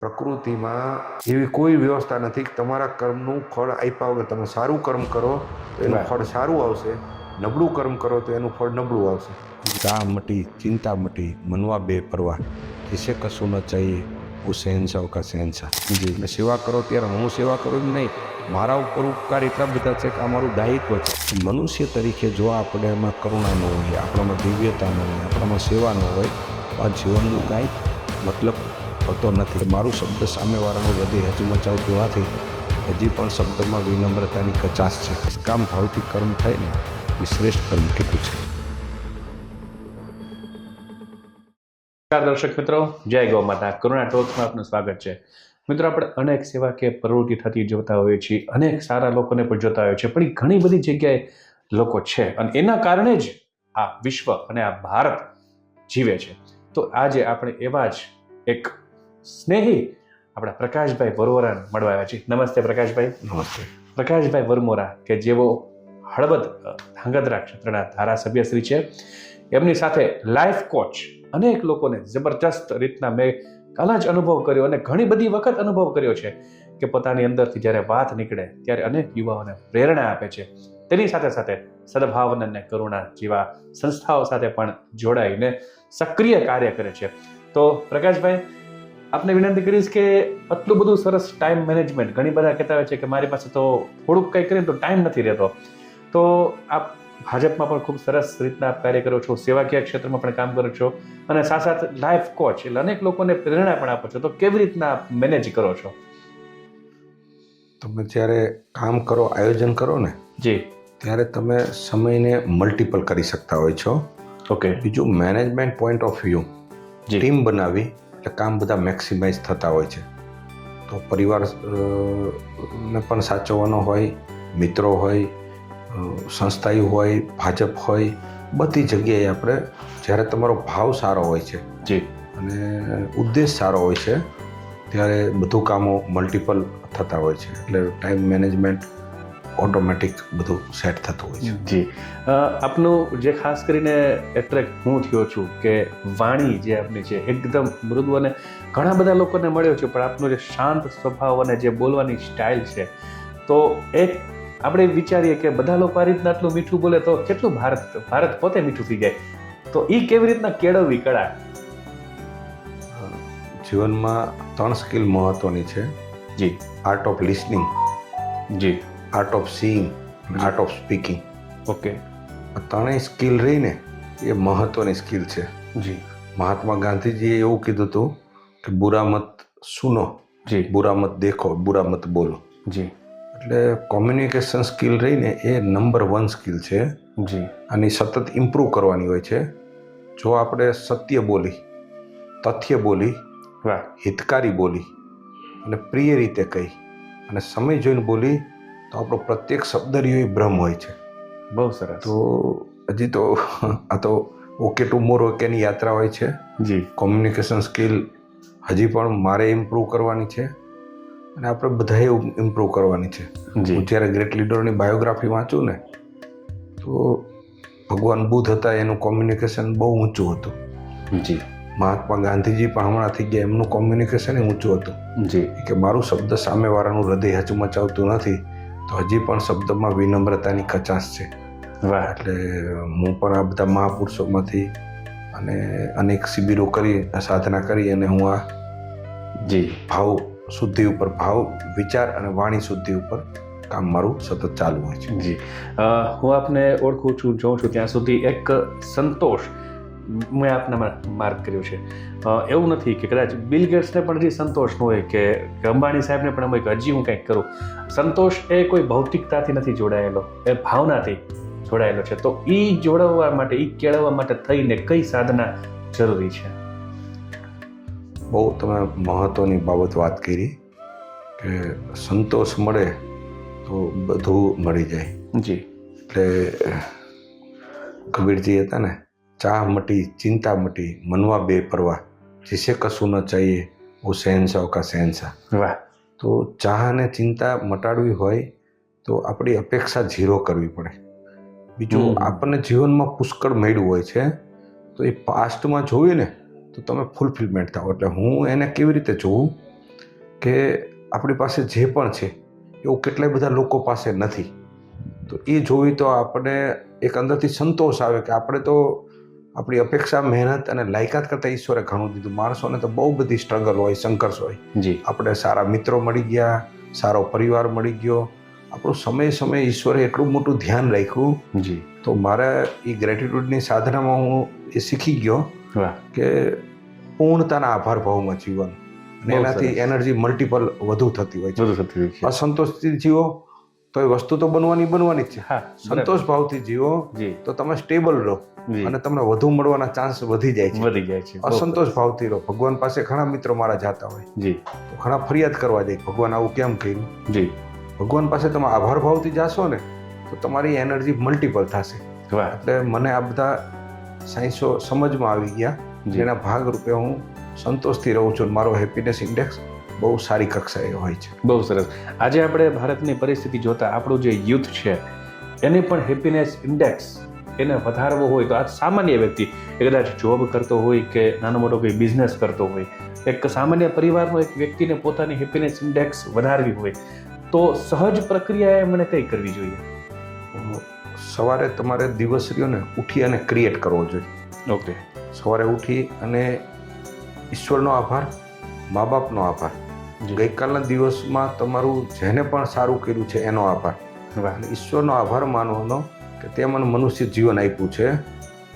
પ્રકૃતિમાં એવી કોઈ વ્યવસ્થા નથી કે તમારા કર્મનું ફળ આપ્યા વગર તમે સારું કર્મ કરો તો એનું ફળ સારું આવશે, નબળું કર્મ કરો તો એનું ફળ નબળું આવશે. ચાહ મટી ચિંતા મટી મનવા બેપરવાહ जिसे कसूँ न चाहिए वो शहनशाह का शहनशाह. એટલે સેવા કરો ત્યારે હું સેવા કરું એમ નહીં, મારા ઉપર ઉપકાર એટલા બધા છે કે આ મારું દાયિત્વ છે. મનુષ્ય તરીકે જો આપણે એમાં કરુણા ન હોય, આપણામાં દિવ્યતા ન હોય, આપણામાં સેવા ન હોય તો આ જીવનનું કાંઈ મતલબ હોતો નથી. મારું શબ્દ સામેવાળાનું હૃદય હચમચાવતું નથી, હજી પણ શબ્દમાં વિનમ્રતાની કચાશ છે. કામ ભાવથી કર્મ થાય ને એ શ્રેષ્ઠ કર્મ કીધું છે. નમસ્કાર દર્શક મિત્રો, જય ગૌ માતા. કરુણા ટોક્સમાં આપનું સ્વાગત છે. મિત્રો, આપણે અનેક સેવાકીય પ્રવૃત્તિ થતી જોતા હોઈએ છીએ, અનેક સારા લોકોને પણ જોતા હોઈએ છીએ, પણ એ ઘણી બધી જગ્યાએ લોકો છે અને એના કારણે જ આ વિશ્વ અને આ ભારત જીવે છે. તો આજે આપણે એવા જ એક સ્નેહી આપણા પ્રકાશભાઈ વરમોરાને મળવા આવ્યા છીએ. નમસ્તે પ્રકાશભાઈ. નમસ્તે. પ્રકાશભાઈ વરમોરા કે જેઓ હળવદ ધાંગધ્રા ક્ષેત્રના ધારાસભ્યશ્રી છે, એમની સાથે લાઈફ કોચ અનેક લોકોને જબરજસ્ત રીતના મેં કાલ જ અનુભવ કર્યો અને ઘણી બધી વખત અનુભવ કર્યો છે કે પોતાની અંદરથી જ્યારે વાત નીકળે ત્યારે અનેક યુવાઓને પ્રેરણા આપે છે. તેની સાથે સાથે સદભાવના અને કરુણા જેવા સંસ્થાઓ સાથે પણ જોડાઈને સક્રિય કાર્ય કરે છે. તો પ્રકાશભાઈ, આપને વિનંતી કરીશ કે આટલું બધું સરસ ટાઈમ મેનેજમેન્ટ, ઘણી બધા કહેતા હોય છે કે મારી પાસે તો થોડુંક કંઈ કરીને તો ટાઈમ નથી રહેતો, તો આપ ભાજપમાં પણ ખૂબ સરસ રીતના આપ કાર્ય કરો છો, સેવાકીય ક્ષેત્રમાં પણ કામ કરો છો અને સાથે સાથે લાઈફ કોચ એટલે અનેક લોકોને પ્રેરણા પણ આપો છો. તો કેવી રીતના આપ મેનેજ કરો છો? તમે જ્યારે કામ કરો, આયોજન કરો ને, જી. ત્યારે તમે સમયને મલ્ટિપલ કરી શકતા હોય છો. ઓકે. બીજું, management point of view, team બનાવી એટલે કામ બધા મેક્સિમાઇઝ થતા હોય છે. તો પરિવાર ને પણ સાચવવાનો હોય, મિત્રો હોય, સંસ્થાઓ હોય, ભાજપ હોય, બધી જગ્યાએ આપણે જ્યારે તમારો ભાવ સારો હોય છે જી અને ઉદ્દેશ સારો હોય છે ત્યારે બધું કામો મલ્ટિપલ થતા હોય છે. એટલે ટાઈમ મેનેજમેન્ટ ઓટોમેટિક બધું સેટ થતું હોય છે. જી. આપનું જે ખાસ કરીને એટ્રેક્ટ હું થયો છું કે વાણી જે આપની છે એકદમ મૃદુ અને ઘણા બધા લોકોને મળ્યો છે, પણ આપનો જે શાંત સ્વભાવ અને જે બોલવાની સ્ટાઇલ છે, તો એક આપણે વિચારીએ કે બધા લોકો આ રીતના આટલું મીઠું બોલે તો કેટલું ભારત પોતે મીઠું થઈ જાય. તો એ કેવી રીતના કેળવવી કળા? જીવનમાં 3 સ્કિલ મહત્વની છે. જી. આર્ટ ઓફ લિસનિંગ, જી. Art of seeing, art of speaking. Okay. આ ત્રણેય સ્કિલ રહીને એ મહત્વની સ્કિલ છે. જી. મહાત્મા ગાંધીજીએ એવું કીધું હતું કે બુરા મત સુનો, જી. બુરા મત દેખો, બુરા મત બોલો. જી. એટલે કોમ્યુનિકેશન સ્કિલ રહીને એ નંબર 1 સ્કિલ છે. જી. આની સતત ઇમ્પ્રૂવ કરવાની હોય છે. જો આપણે સત્ય બોલી, તથ્ય બોલી, વાહ, હિતકારી બોલી અને પ્રિય રીતે કહી અને સમય જોઈને બોલી તો આપણો પ્રત્યેક શબ્દ રહ્યો એ બ્રહ્મ હોય છે. બહુ સરસ. તો હજી તો આ તો ઓકે ટુ મોરો ઓકેની યાત્રા હોય છે. જી. કોમ્યુનિકેશન સ્કિલ હજી પણ મારે ઇમ્પ્રૂવ કરવાની છે અને આપણે બધાએ ઇમ્પ્રૂવ કરવાની છે. જી. હું જ્યારે ગ્રેટ લીડરોની બાયોગ્રાફી વાંચું ને તો ભગવાન બુદ્ધ હતા, એનું કોમ્યુનિકેશન બહુ ઊંચું હતું. જી. મહાત્મા ગાંધીજી પણ હમણાં થઈ ગયા, એમનું કોમ્યુનિકેશન ઊંચું હતું. જી. કે મારું શબ્દ સામેવાળાનું હૃદય હચમચાવતું નથી, તો હજી પણ શબ્દમાં વિનમ્રતાની કચાશ છે. વાહ. એટલે હું પણ આ બધા મહાપુરુષોમાંથી અને અનેક શિબિરો કરી, સાધના કરી અને હું આ જી ભાવ શુદ્ધિ ઉપર, ભાવ વિચાર અને વાણી શુદ્ધિ ઉપર કામ મારું સતત ચાલુ હોય છે. જી. હું આપને ઓળખું છું, જોઉં છું ત્યાં સુધી એક સંતોષ મેં આપના માર્ક કર્યો છે. એવું નથી કે કદાચ બિલ ગેટ્સને પણ હજી સંતોષ ન હોય કે અંબાણી સાહેબને પણ એમ હોય કે હજી હું કંઈક કરું. સંતોષ એ કોઈ ભૌતિકતાથી નથી જોડાયેલો, એ ભાવનાથી જોડાયેલો છે. તો એ જોડાવવા માટે, એ કેળવવા માટે થઈને કઈ સાધના જરૂરી છે? બહુ તમે મહત્ત્વની બાબત વાત કરી કે સંતોષ મળે તો બધું મળી જાય. જી. એટલે કબીરજી હતા ને, ચાહ મટી ચિંતા મટી મનવા બેપરવાહ जिसे कसूँ न चाहिए वो शहनशाह का शहनशाह. વાહ. તો ચાહ અને ચિંતા મટાડવી હોય તો આપણી અપેક્ષા ઝીરો કરવી પડે. બીજું, આપણને જીવનમાં પુષ્કળ મળ્યું હોય છે તો એ પાસ્ટમાં જોઈએ ને તો તમે ફૂલફિલમેન્ટ થાઓ. એટલે હું એને કેવી રીતે જોઉં કે આપણી પાસે જે પણ છે એવું કેટલાય બધા લોકો પાસે નથી. તો એ જોઈ તો આપણે એક અંદરથી સંતોષ આવે કે આપણે તો આપણી અપેક્ષા, મહેનત અને લાયકાત કરતાં ઈશ્વરે ઘણું દીધું. માણસોને તો બહુ બધી સ્ટ્રગલ હોય, સંઘર્ષ હોય. જી આપણે સારા મિત્રો મળી ગયા, સારો પરિવાર મળી ગયો, આપણું સમય ઈશ્વરે એટલું મોટું ધ્યાન રાખ્યું. જી તો મારે એ ગ્રેટિટ્યૂડની સાધનામાં હું એ શીખી ગયો વાહ કે પૂર્ણતાના આભાર ભાવમાં જીવન, અને બહુ એનાથી સરસ. એનર્જી મલ્ટિપલ વધુ થતી હોય છે. બધું થતું હોય છે. અસંતોષથી જીવો તો એ વસ્તુ તો બનવાની જ છે. હા સંતોષ ભાવથી જીવો જી તો તમે સ્ટેબલ રહો જી અને તમને વધુ મળવાના ચાન્સ વધી જાય છે. વધી જાય છે. બહુ અસંતોષ ભાવથી રહો. ભગવાન પાસે ઘણા મિત્રો મારા જાતા હોય સરસ. જી તો ઘણા ફરિયાદ કરવા જાય, ભગવાન આવું કેમ કર્યું. જી ભગવાન પાસે તમે આભાર ભાવથી જાશો ને તો તમારી એનર્જી મલ્ટિપલ થશે. વાહ એટલે મને આ બધા સાયન્સો સમજમાં આવી ગયા, જી જેના ભાગરૂપે હું સંતોષથી રહું છું. મારો હેપીનેસ ઇન્ડેક્સ બહુ સારી કક્ષાએ હોય છે. બહુ સરસ. આજે આપણે ભારતની પરિસ્થિતિ જોતા આપણું જે યુથ છે એને પણ હેપીનેસ ઇન્ડેક્સ એને વધારવો હોય તો આ સામાન્ય વ્યક્તિ એ કદાચ જોબ કરતો હોય કે નાનો મોટો કોઈ બિઝનેસ કરતો હોય, એક સામાન્ય પરિવારનો એક વ્યક્તિને પોતાની હેપીનેસ ઇન્ડેક્સ વધારવી હોય તો સહજ પ્રક્રિયા મને કઈ કરવી જોઈએ? સવારે તમારે દિવસ રહ્યો ને ઉઠી અને ક્રિએટ કરવો જોઈએ. ઓકે. સવારે ઉઠી અને ઈશ્વરનો આભાર, મા બાપનો આભાર, ગઈકાલના દિવસમાં તમારું જેને પણ સારું કર્યું છે એનો આભાર, વાહ અને ઈશ્વરનો આભાર માનવાનો કે તે મને મનુષ્ય જીવન આપ્યું છે.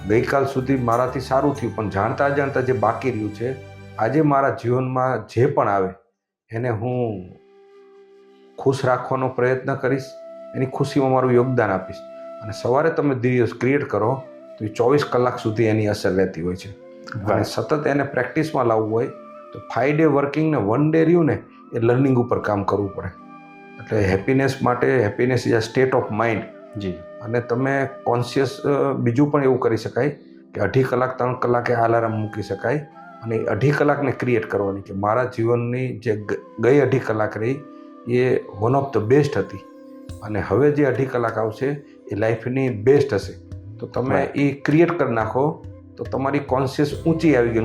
ગઈકાલ સુધી મારાથી સારું થયું, પણ જાણતા અજાણતા જે બાકી રહ્યું છે, આજે મારા જીવનમાં જે પણ આવે એને હું ખુશ રાખવાનો પ્રયત્ન કરીશ, એની ખુશીમાં મારું યોગદાન આપીશ. અને સવારે તમે દિવસ ક્રિએટ કરો તો એ 24 કલાક સુધી એની અસર રહેતી હોય છે. અને સતત એને પ્રેક્ટિસમાં લાવવું હોય તો 5 ડે વર્કિંગ ને 1 ડે રહ્યું ને એ લર્નિંગ ઉપર કામ કરવું પડે. એટલે હેપીનેસ માટે happiness is a state of mind. જી અને તમે કોન્શિયસ બીજું પણ એવું કરી શકાય કે 2.5 કલાક 3 કલાકે અલાર્મ મૂકી શકાય અને 2.5 કલાકને ક્રિએટ કરવાની કે મારા જીવનની જે ગઈ 2.5 કલાક રહી એ વન ઓફ ધ બેસ્ટ હતી અને હવે જે 2.5 કલાક આવશે એ લાઈફની બેસ્ટ હશે. તો તમે એ ક્રિએટ કરી નાખો તો તમારી કોન્શિયસ ઊંચી આવી ગઈ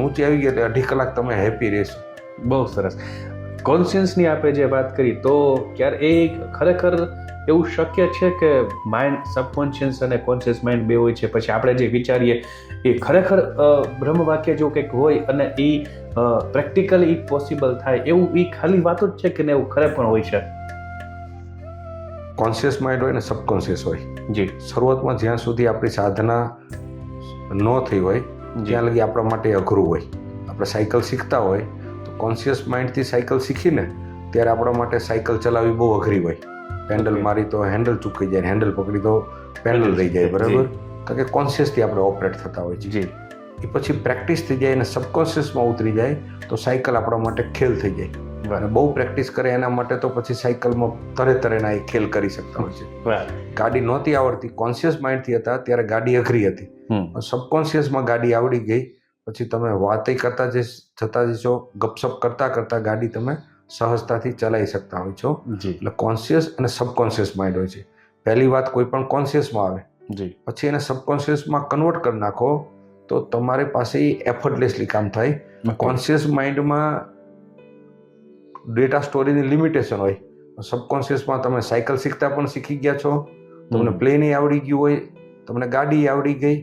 એટલે 2.5 કલાક તમે હેપી રહેશો. બહુ સરસ. કોન્શિયસની આપણે જે વાત કરી તો ક્યારે એ ખરેખર એવું શક્ય છે કે માઇન્ડ, સબકોન્શિયસ અને કોન્શિયસ માઇન્ડ બે હોય છે, પછી આપણે જે વિચારીએ એ ખરેખર બ્રહ્મ વાક્ય જો કંઈક હોય અને એ પ્રેક્ટિકલી પોસિબલ થાય એવું એ ખાલી વાતો જ છે કે ને એવું ખરે પણ હોય છે? કોન્શિયસ માઇન્ડ હોય ને સબકોન્શિયસ હોય. જી શરૂઆતમાં જ્યાં સુધી આપણી સાધના ન થઈ હોય ત્યાં લગી આપણા માટે અઘરું હોય. આપણે સાયકલ શીખતા હોય તો કોન્શિયસ માઇન્ડથી સાયકલ શીખીને ત્યારે આપણા માટે સાયકલ ચલાવવી બહુ અઘરી હોય. પેન્ડલ મારી તો હેન્ડલ ચૂકી જાય, હેન્ડલ પકડી તો પેન્ડલ રહી જાય, બરાબર? કારણ કે કોન્શિયસથી આપણે ઓપરેટ થતા હોય છે. જી એ પછી પ્રેક્ટિસ થઈ જાય અને સબકોન્શિયસમાં ઉતરી જાય તો સાયકલ આપણા માટે ખેલ થઈ જાય. અને બહુ પ્રેક્ટિસ કરે એના માટે તો પછી સાયકલમાં તરેના એ ખેલ કરી શકતા હોય છે. ગાડી નહોતી આવડતી, કોન્શિયસ માઇન્ડથી હતા ત્યારે ગાડી અઘરી હતી. સબકોન્શિયસમાં ગાડી આવડી ગઈ પછી તમે વાતે કરતા જતા જશો, ગપસપ કરતા ગાડી તમે સહજતાથી ચલાવી શકતા હોય છો. એટલે કોન્શિયસ અને સબકોન્શિયસ માઇન્ડ હોય છે. પહેલી વાત કોઈ પણ કોન્શિયસમાં આવે પછી એને સબકોન્શિયસમાં કન્વર્ટ કરી નાખો તો તમારી પાસે એફર્ટલેસલી કામ થાય. કોન્શિયસ માઇન્ડમાં ડેટા સ્ટોરેજની લિમિટેશન હોય, સબકોન્શિયસમાં તમે સાયકલ શીખતા પણ શીખી ગયા છો, તમને પ્લેન આવડી ગયું હોય, તમને ગાડી આવડી ગઈ,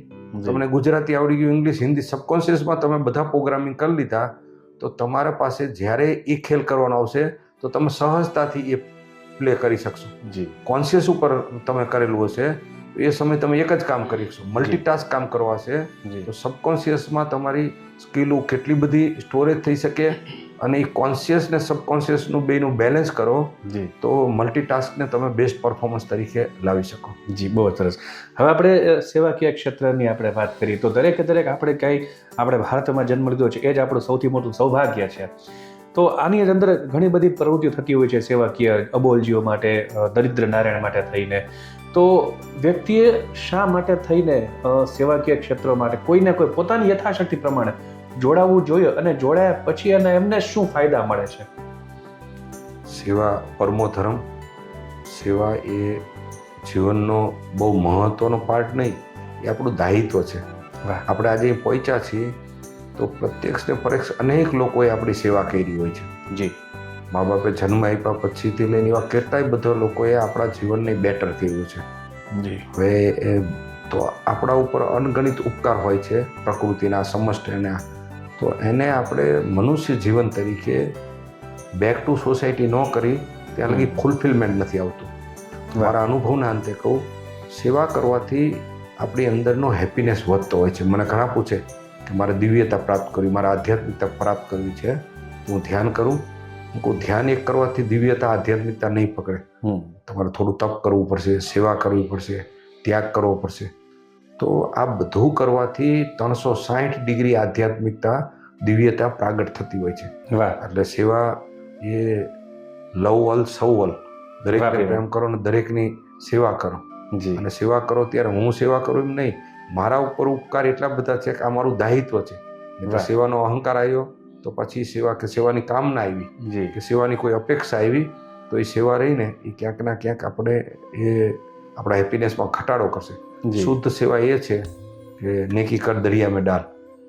તમને ગુજરાતી આવડી ગયું, ઇંગ્લિશ, હિન્દી, સબકોન્શિયસમાં તમે બધા પ્રોગ્રામિંગ કરી લીધા તો તમારા પાસે જ્યારે એ ખેલ કરવાનો આવશે તો તમે સહજતાથી એ પ્લે કરી શકશો. કોન્શિયસ ઉપર તમે કરેલું હશે એ સમય તમે એક જ કામ કરી શકશો. મલ્ટીટાસ્ક કામ કરવા છે તો સબકોન્શિયસમાં તમારી સ્કિલો કેટલી બધી સ્ટોરેજ થઈ શકે અને એ કોન્શિયસ ને સબકોન્શિયસનું બેનું બેલેન્સ કરો તો મલ્ટીટાસ્કને તમે બેસ્ટ પરફોર્મન્સ તરીકે લાવી શકો. જી બહુ સરસ. હવે આપણે સેવાકીય ક્ષેત્રની આપણે વાત કરીએ તો દરેક આપણે કંઈ આપણે ભારતમાં જન્મ લીધો છે એ જ આપણું સૌથી મોટું સૌભાગ્ય છે. તો આની અંદર ઘણી બધી પ્રવૃત્તિઓ થતી હોય છે સેવાકીય, અબોલજીઓ માટે, દરિદ્ર નારાયણ માટે થઈને. તો વ્યક્તિએ શા માટે થઈને સેવાકીય ક્ષેત્રો માટે કોઈને કોઈ પોતાની યથાશક્તિ પ્રમાણે જોડાવવું જોઈએ અને જોડાયા પછી એમને શું ફાયદા મળે છે? સેવા પરમો ધર્મ. સેવા એ જીવનનો બહુ મહત્વનો પાર્ટ નહીં, એ આપણું દાયિત્વ છે. આપણે આજે પહોંચ્યા છીએ તો પ્રત્યક્ષ ને પરોક્ષ અનેક લોકોએ આપણી સેવા કરી હોય છે. જી મા બાપે જન્મ આપ્યા પછીથી લઈને એવા કેટલાય બધા લોકોએ આપણા જીવનને બેટર કર્યું છે. જી. હવે તો આપણા ઉપર અનગણિત ઉપકાર હોય છે પ્રકૃતિના સમષ્ટિના, તો એને આપણે મનુષ્ય જીવન તરીકે બેક ટુ સોસાયટી ન કરી ત્યાં લગી ફૂલફિલમેન્ટ નથી આવતું. મારા અનુભવના અંતે કહું, સેવા કરવાથી આપણી અંદરનો હેપીનેસ વધતો હોય છે. મને ઘણા પૂછે કે મારે દિવ્યતા પ્રાપ્ત કરવી, મારે આધ્યાત્મિકતા પ્રાપ્ત કરવી છે, તો હું ધ્યાન કરું. હું કહું ધ્યાન એક કરવાથી દિવ્યતા આધ્યાત્મિકતા નહીં પકડે. તમારે થોડું તપ કરવું પડશે, સેવા કરવી પડશે, ત્યાગ કરવો પડશે. તો આ બધું કરવાથી 360 ડિગ્રી આધ્યાત્મિકતા દિવ્યતા પ્રાગટ થતી હોય છે. એટલે સેવા એ લવ અલ સૌ અલ, દરેકને પ્રેમ કરો ને દરેકની સેવા કરો. અને સેવા કરો ત્યારે હું સેવા કરું એમ નહીં, મારા ઉપર ઉપકાર એટલા બધા છે કે આ મારું દાયિત્વ છે. એટલે સેવાનો અહંકાર આવ્યો તો પછી સેવા કે સેવાની કામના આવી કે સેવાની કોઈ અપેક્ષા આવી તો એ સેવા રહીને એ ક્યાંક ના ક્યાંક આપણે એ આપણા હેપીનેસમાં ઘટાડો કરશે. શુદ્ધ સેવા એ છે કે નેકી કર દરિયા મેં ડાલ,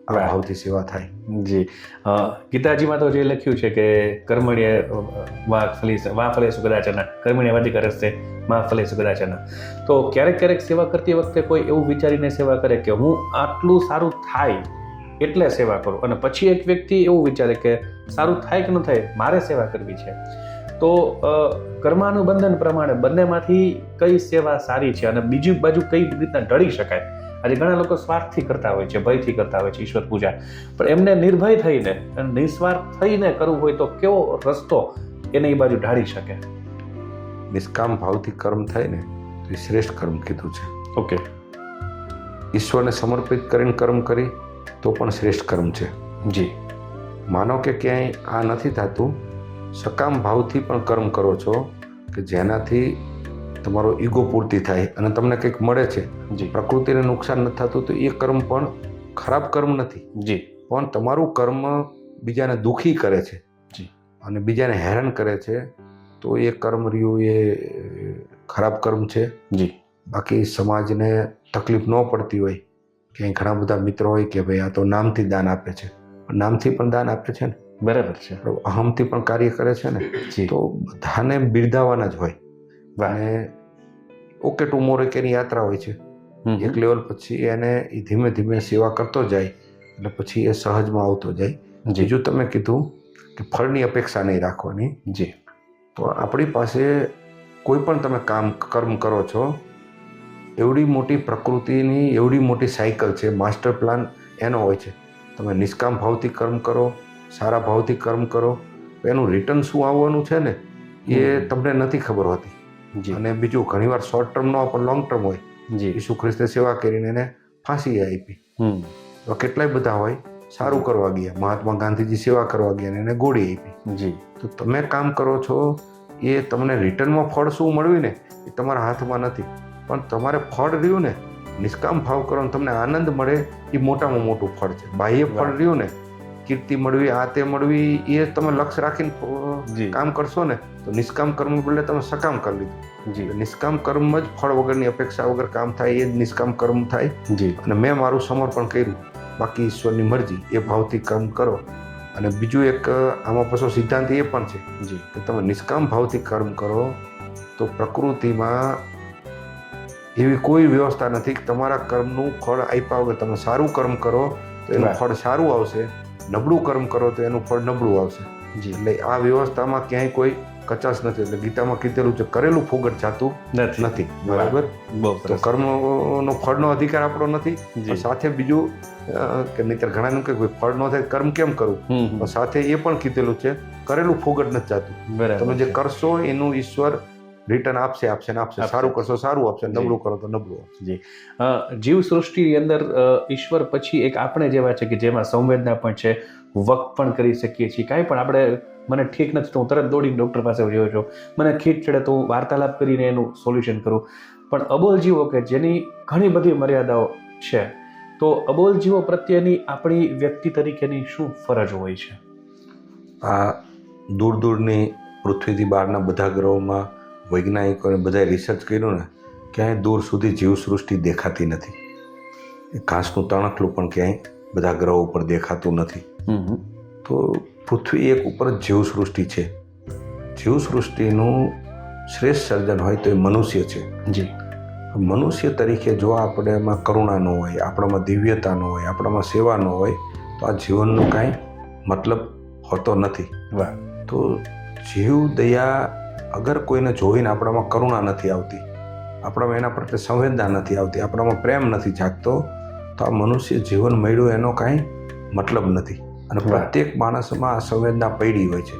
આ ભાવથી સેવા થાય. જી. ગીતાજીમાં તો જે લખ્યું છે કે કર્મણીય વા ફલેષુ કદાચન, કર્મણીય વાધિકારસ્તે મા ફલેષુ કદાચન. તો ક્યારેક ક્યારેક સેવા કરતી વખતે કોઈ એવું વિચારીને સેવા કરે કે હું આટલું સારું થાય એટલે સેવા કરું, અને પછી એક વ્યક્તિ એવું વિચારે કે સારું થાય કે ન થાય મારે સેવા કરવી છે. તો કર્માનુબંધન પ્રમાણે બંનેમાંથી કઈ સેવા સારી છે અને બીજી બાજુ કઈ રીતના ઢળી શકાય? આજે ઘણા લોકો સ્વાર્થથી કરતા હોય છે, ભયથી કરતા હોય છે ઈશ્વર પૂજા, પણ એમને નિર્ભય થઈને અને નિસ્વાર્થ થઈને કરવું હોય તો કેવો રસ્તો એને એ બાજુ ઢાળી શકે? નિષ્કામ ભાવથી કર્મ થાય ને તો એ શ્રેષ્ઠ કર્મ કીધું છે. ઓકે. ઈશ્વરને સમર્પિત કરીને કર્મ કરી તો પણ શ્રેષ્ઠ કર્મ છે. જી. માનો કે ક્યાંય આ નથી થતું, સકામ ભાવથી પણ કર્મ કરો છો કે જેનાથી તમારો ઈગો પૂર્તિ થાય અને તમને કંઈક મળે છે, પ્રકૃતિને નુકસાન નથી થતું, તો એ કર્મ પણ ખરાબ કર્મ નથી. જી. પણ તમારું કર્મ બીજાને દુઃખી કરે છે અને બીજાને હેરાન કરે છે તો એ કર્મ રહ્યું એ ખરાબ કર્મ છે. જી. બાકી સમાજને તકલીફ ન પડતી હોય, ક્યાંય ઘણા બધા મિત્રો હોય કે ભાઈ આ તો નામથી દાન આપે છે, નામથી પણ દાન આપે છે ને, બરાબર છે, અહમથી પણ કાર્ય કરે છે ને, તો બધાને બિરદાવાના જ હોય. અને ઓકે ટુમોરો એની યાત્રા હોય છે. એક લેવલ પછી એને ધીમે ધીમે સેવા કરતો જાય એટલે પછી એ સહજમાં આવતો જાય. બીજું તમે કીધું કે ફળની અપેક્ષા નહીં રાખવાની. જી. તો આપણી પાસે કોઈ પણ તમે કર્મ કરો છો, એવડી મોટી પ્રકૃતિની એવડી મોટી સાયકલ છે, માસ્ટર પ્લાન એનો હોય છે. તમે નિષ્કામ ભાવથી કર્મ કરો, સારા ભાવથી કર્મ કરો, એનું રિટર્ન શું આવવાનું છે ને એ તમને નથી ખબર હોતી. અને બીજું ઘણીવાર શોર્ટ ટર્મ નો પણ લોંગ ટર્મ હોય. ઈસુ ખ્રિસ્તે સેવા કરીને એને ફાંસી આપી. કેટલાય બધા હોય સારું કરવા ગયા, મહાત્મા ગાંધીજી સેવા કરવા ગયા ને એને ગોળી આપી. તો તમે કામ કરો છો એ તમને રિટર્નમાં ફળ શું મળ્યું ને એ તમારા હાથમાં નથી, પણ તમારે ફળ રહ્યું ને નિષ્કામ ભાવ કરો ને તમને આનંદ મળે એ મોટામાં મોટું ફળ છે. બાહ્ય ફળ રહ્યું ને, કીર્તિ મળવી, આ તે મળવી, એ તમે લક્ષ્ય રાખીને કામ કરશો ને તો નિષ્કામ કર્મ બદલે તમે સકામ કરી લીધું. નિષ્કામ કર્મ જ ફળ વગરની અપેક્ષા વગર કામ થાય એ જ નિષ્કામ કર્મ થાય. અને મેં મારું સમર્પણ કર્યું, બાકી ઈશ્વરની મરજી, એ ભાવથી કર્મ કરો. અને બીજું એક આમાં પાછો સિદ્ધાંત એ પણ છે કે તમે નિષ્કામ ભાવથી કર્મ કરો તો પ્રકૃતિમાં એવી કોઈ વ્યવસ્થા નથી કે તમારા કર્મનું ફળ આપ્યા વગર તમે સારું કર્મ કરો તો એનું ફળ સારું આવશે, નબળું કર્મ કરો તો એનું ફળ નબળું આવશે. એટલે આ વ્યવસ્થામાં ક્યાંય કોઈ કચાશ નથી. એટલે ગીતામાં કીધેલું છે કરેલું ફોગટ જાતું નથી. બરાબર. તો કર્મનો ફળનો અધિકાર આપણો નથી. સાથે બીજું કે નહીતર ઘણા કે ફળ ન થાય કર્મ કેમ કરવું, સાથે એ પણ કીધેલું છે કરેલું ફોગટ નથી જાતું. તમે જે કરશો એનું ઈશ્વર રિટર્ન આપશે ને આપશે. સારું કરશો સારું આપશે, નબળું કરો તો નબળું આપશે. જી. જીવ સૃષ્ટિની અંદર ઈશ્વર પછી એક આપણે જેવા છે કે જેમાં સંવેદના પણ છે, વક્ત પણ કરી શકીએ છીએ. કાંઈ પણ આપણે મને ઠીક નથી તો હું તરત દોડીને ડૉક્ટર પાસે જઉં છું, મને ખીટ ચડે તો હું વાર્તાલાપ કરીને એનું સોલ્યુશન કરું. પણ અબોલ જીવો કે જેની ઘણી બધી મર્યાદાઓ છે, તો અબોલ જીવો પ્રત્યેની આપણી વ્યક્તિ તરીકેની શું ફરજ હોય છે? આ દૂર દૂરની પૃથ્વીથી બહારના બધા ગ્રહોમાં વૈજ્ઞાનિકોને બધાએ રિસર્ચ કર્યું ને, ક્યાંય દૂર સુધી જીવસૃષ્ટિ દેખાતી નથી. ઘાસનું તણખલું પણ ક્યાંય બધા ગ્રહો ઉપર દેખાતું નથી. તો પૃથ્વી એક ઉપર જ જીવસૃષ્ટિ છે. જીવસૃષ્ટિનું શ્રેષ્ઠ સર્જન હોય તો એ મનુષ્ય છે. જી. મનુષ્ય તરીકે જો આપણે એમાં કરુણા ન હોય, આપણામાં દિવ્યતા ન હોય, આપણામાં સેવા ન હોય તો આ જીવનનો કાંઈ મતલબ હોતો નથી. વાહ. તો જીવ દયા અગર કોઈને જોઈને આપણામાં કરુણા નથી આવતી, આપણામાં એના પ્રત્યે સંવેદના નથી આવતી, આપણામાં પ્રેમ નથી જાગતો, તો આ મનુષ્ય જીવન મળ્યું એનો કાંઈ મતલબ નથી. અને પ્રત્યેક માણસમાં આ સંવેદના પડી હોય છે.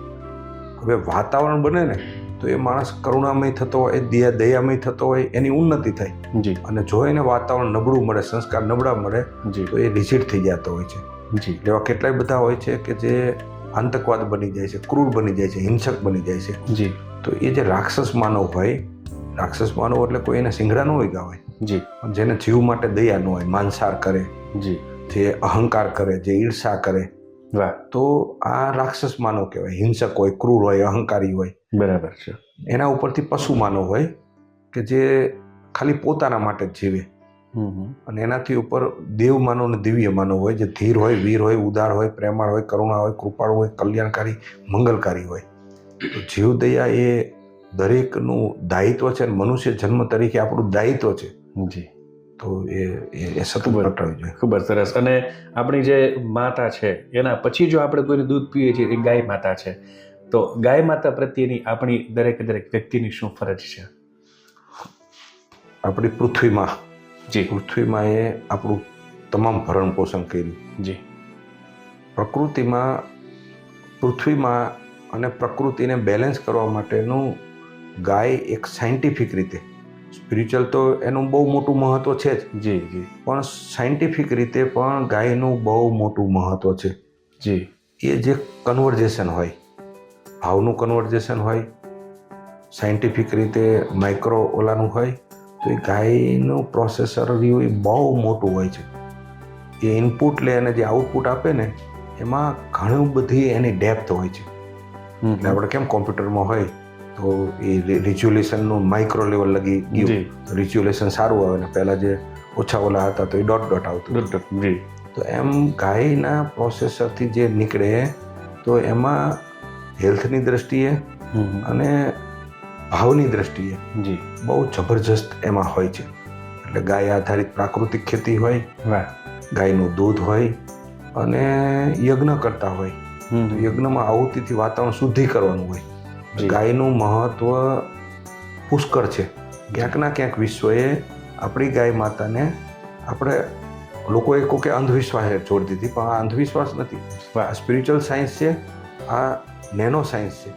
હવે વાતાવરણ બને ને તો એ માણસ કરુણામય થતો હોય, એ દયામય થતો હોય, એની ઉન્નતિ થાય. જી. અને જો એને વાતાવરણ નબળું મળે, સંસ્કાર નબળા મળે જી. તો એ રિજિડ થઈ જતો હોય છે. જી. એવા કેટલાય બધા હોય છે કે જે આતંકવાદ બની જાય છે, ક્રૂર બની જાય છે, હિંસક બની જાય છે. જી. તો એ જે રાક્ષસ માનવ હોય, રાક્ષસ માનવ એટલે કોઈ એને સિંગડા ન હોય હોય, જી. પણ જેને જીવ માટે દયા ન હોય, માંસાર કરે, જી. જે અહંકાર કરે, જે ઈર્ષા કરે, વાહ. તો આ રાક્ષસ માનવ કહેવાય. હિંસક હોય, ક્રૂર હોય, અહંકારી હોય. બરાબર છે. એના ઉપરથી પશુ માનવ હોય કે જે ખાલી પોતાના માટે જ જીવે. અને એનાથી ઉપર દેવ માનવ અને દિવ્ય માનવ હોય, જે ધીર હોય, વીર હોય, ઉદાર હોય, પ્રેમાળ હોય, કરુણા હોય, કૃપાળુ હોય, કલ્યાણકારી, મંગલકારી હોય. તો જીવ દયા એ દરેકનું દાયિત્વ છે અને મનુષ્ય જન્મ તરીકે આપણું દાયિત્વ છે. જી. તો એ સતત પ્રગટાવવું જોઈએ. ખૂબ જ સરસ. અને આપણી જે માતા છે એના પછી જો આપણે કોઈને દૂધ પીએ છીએ એ ગાય માતા છે, તો ગાય માતા પ્રત્યેની આપણી દરેક વ્યક્તિની શું ફરજ છે? આપણી પૃથ્વીમાં જી. પૃથ્વીમાં એ આપણું તમામ ભરણ પોષણ કર્યું. જી. પ્રકૃતિમાં, પૃથ્વીમાં અને પ્રકૃતિને બેલેન્સ કરવા માટેનું ગાય એક સાયન્ટિફિક રીતે, સ્પિરિચ્યુઅલ તો એનું બહુ મોટું મહત્વ છે જ. જી. જી. પણ સાયન્ટિફિક રીતે પણ ગાયનું બહુ મોટું મહત્વ છે. જી. એ જે કન્વર્ઝેશન હોય, ભાવનું કન્વર્ઝેશન હોય, સાયન્ટિફિક રીતે માઇક્રો ઓલાનું હોય, તો એ ગાયનું પ્રોસેસર રહ્યું એ બહુ મોટું હોય છે. એ ઇનપુટ લે અને જે આઉટપુટ આપે ને એમાં ઘણી બધી એની ડેપ્થ હોય છે. એટલે આપણે કેમ કોમ્પ્યુટરમાં હોય તો એ રિઝોલ્યુશનનું માઇક્રો લેવલ લગી ગયું, રિઝોલ્યુશન સારું આવે ને પહેલાં જે ઓછા ઓલા હતા તો એ ડોટ આવતું. જી. તો એમ ગાયના પ્રોસેસરથી જે નીકળે તો એમાં હેલ્થની દ્રષ્ટિએ અને ભાવની દ્રષ્ટિએ જી. બહુ જબરજસ્ત એમાં હોય છે. એટલે ગાય આધારિત પ્રાકૃતિક ખેતી હોય, ગાયનું દૂધ હોય અને યજ્ઞ કરતા હોય. યજ્ઞમાં આહુતિથી વાતાવરણ શુદ્ધિ કરવાનું હોય. ગાયનું મહત્વ પુષ્કળ છે. ક્યાંક ના ક્યાંક વિશ્વએ આપણી ગાય માતાને, આપણે લોકોએ કહો કે અંધવિશ્વાસે છોડી દીધી, પણ આ અંધવિશ્વાસ નથી, આ સ્પિરિચ્યુઅલ સાયન્સ છે, આ નેનો સાયન્સ છે.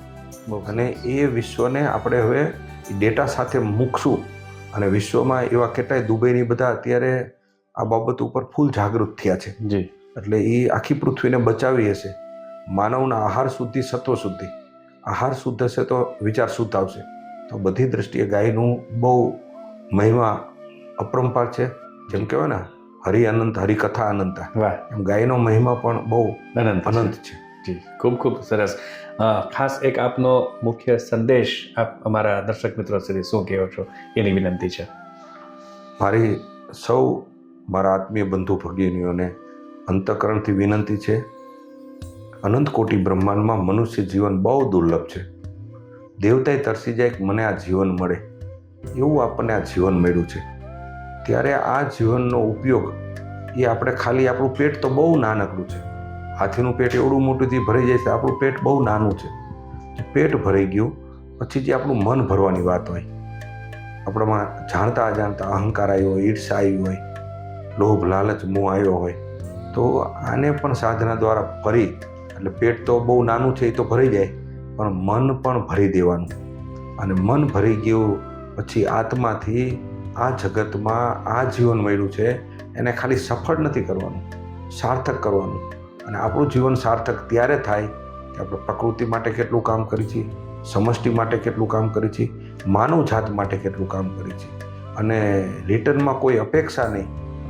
અને એ વિશ્વને આપણે હવે ડેટા સાથે મૂકશું. અને વિશ્વમાં એવા કેટલાય દુબઈની બધા અત્યારે આ બાબત ઉપર ફૂલ જાગૃત થયા છે. એટલે એ આખી પૃથ્વીને બચાવી હશે. માનવના આહાર શુદ્ધિ, સત્વ શુદ્ધિ, આહાર શુદ્ધ હશે તો વિચાર શુદ્ધ આવશે. તો બધી દ્રષ્ટિએ ગાયનું બહુ મહિમા અપરંપાર છે. જેમ કહેવાય ને હરિ અનંત, હરિકથા અનંતા, એમ ગાયનો મહિમા પણ બહુ અનંત છે. જી. ખૂબ ખૂબ સરસ. ખાસ એક આપનો મુખ્ય સંદેશ આપ અમારા દર્શક મિત્રો સુધી શું કહેવો છો એની વિનંતી છે. મારી સૌ મારા આત્મીય બંધુ ભગીનીઓને અંતઃકરણથી વિનંતી છે. અનંત કોટી બ્રહ્માંડમાં મનુષ્ય જીવન બહુ દુર્લભ છે. દેવતાએ તરસી જાય કે મને આ જીવન મળે, એવું આપણને આ જીવન મળ્યું છે. ત્યારે આ જીવનનો ઉપયોગ એ આપણે ખાલી, આપણું પેટ તો બહુ નાનકડું છે. હાથીનું પેટ એવડું મોટુંથી ભરાઈ જાય છે, આપણું પેટ બહુ નાનું છે. પેટ ભરાઈ ગયું પછી જે આપણું મન ભરવાની વાત હોય, આપણામાં જાણતા અજાણતા અહંકાર આવ્યો હોય, ઈર્ષા આવી હોય, લોભ લાલચ મોહ આવ્યો હોય, તો આને પણ સાધના દ્વારા ભરી, એટલે પેટ તો બહુ નાનું છે એ તો ભરાઈ જાય, પણ મન પણ ભરી દેવાનું. અને મન ભરી ગયું પછી આત્માથી આ જગતમાં આ જીવન મળ્યું છે એને ખાલી સફળ નથી કરવાનું, સાર્થક કરવાનું. અને આપણું જીવન સાર્થક ત્યારે થાય કે આપણે પ્રકૃતિ માટે કેટલું કામ કરી છીએ, સમષ્ટિ માટે કેટલું કામ કરી છીએ, માનવ જાત માટે કેટલું કામ કરી છીએ, અને રિટર્નમાં કોઈ અપેક્ષા નહીં.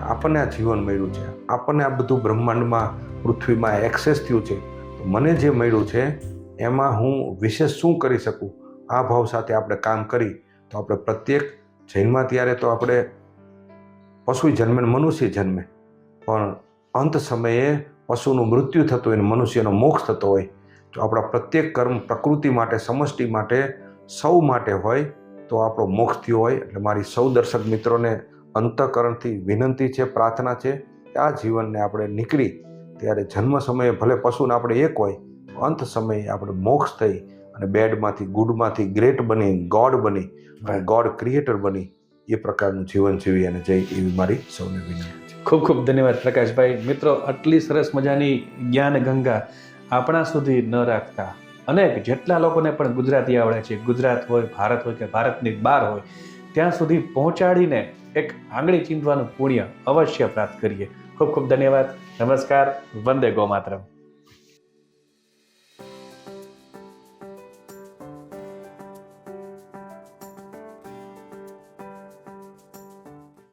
આપણને આ જીવન મળ્યું છે, આપણને આ બધું બ્રહ્માંડમાં, પૃથ્વીમાં એક્સેસ થયું છે, તો મને જે મળ્યું છે એમાં હું વિશેષ શું કરી શકું, આ ભાવ સાથે આપણે કામ કરી તો આપણે પ્રત્યેક જન્મમાં ત્યારે તો આપણે પશુ જન્મે, મનુષ્ય જન્મે, પણ અંત સમયે પશુનું મૃત્યુ થતું હોય અને મનુષ્યનો મોક્ષ થતો હોય, જો આપણા પ્રત્યેક કર્મ પ્રકૃતિ માટે, સમષ્ટિ માટે, સૌ માટે હોય તો આપણો મોક્ષ થયો હોય. એટલે મારી સૌ દર્શક મિત્રોને અંતઃકરણથી વિનંતી છે, પ્રાર્થના છે કે આ જીવનને આપણે નીકળી ત્યારે જન્મ સમયે ભલે પશુને આપણે એક હોય, અંત સમયે આપણે મોક્ષ થઈ અને બેડમાંથી, ગુડમાંથી ગ્રેટ બની, ગોડ બની અને ગોડ ક્રિએટર બની એ પ્રકારનું જીવન જીવી અને જઈ, એવી મારી સૌને વિનંતી છે. ખૂબ ખૂબ ધન્યવાદ પ્રકાશભાઈ. મિત્રો, આટલી સરસ મજાની જ્ઞાન ગંગા આપણા સુધી ન રાખતા અનેક જેટલા લોકોને પણ ગુજરાતી આવડે છે, ગુજરાત હોય, ભારત હોય કે ભારતની બહાર હોય, ત્યાં સુધી પહોંચાડીને એક આંગળી ચીંધવાનું પુણ્ય અવશ્ય પ્રાપ્ત કરીએ. ખૂબ ખૂબ ધન્યવાદ. નમસ્કાર. વંદે ગૌ માતરમ.